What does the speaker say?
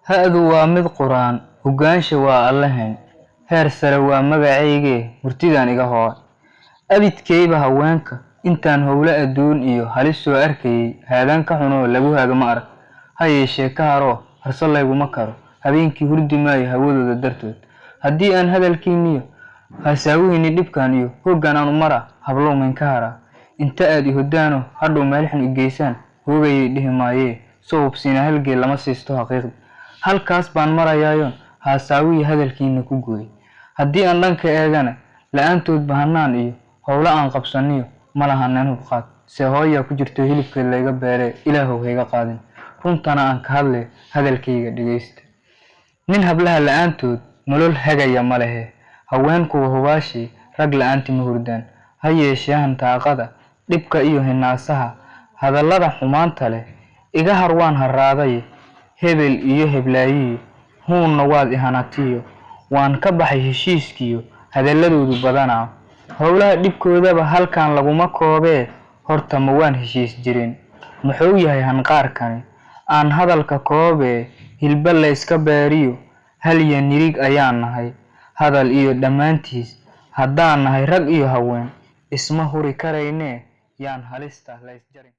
هادو وامد قرآن هجانش واللهن هير سروا مجاعيجي مرتدان إجهاء أبيت كيبه هوانك إنتان هولاء الدون إيو هلسو أركي هذان كحنو لبوها جمارة هاي الشيكارو هرسل الله بمكرو هبينكي هردي ماي هودو الدرتود هدي أن هذا الكيميو هساويه ندب كانيو هو جانا مرة هبلو من كهرة انت أدي هدانو هردو مالحن الجيسان هو بيده مايه صوب سينا هلجي لما سيستو حقيقي هل كاس بان مرة يايون هساويه هذا الكيميو كوجوي هدي أن لنك إيجانا لأنتو بهنان إيو هولا أن قبصانيو ملهانن بقات سهويا كجرتو هيلبك اللي قبيري إلهو هيغا قادن runtaana aan ka hadlay hadalkayga dhageysta nin hablaha la'aantood nolol hagaya ma lehe haweenku hubaashi rag la'aanti ma hurdaan ha yeeshee hantaaqada dhibka iyo hinaasaha hadallada xumaanta leh iga harwaan haraaday hebel iyo heblaayi huunna waad ihanatiyo waan ka baxay heshiiskiyo hadalladoodu badanaa howlaha dhibkoodaba halkaan laguma koobee horta ma waan heshiis jirin muxuu yahay hanqaarkani aan hadalka koobe hilba la iska beeriyo hal ya nirig ayaan nahay hadal iyo dhamaantiis haddaan nahay rag iyo haween isma huri karayne yaan halista la isjarin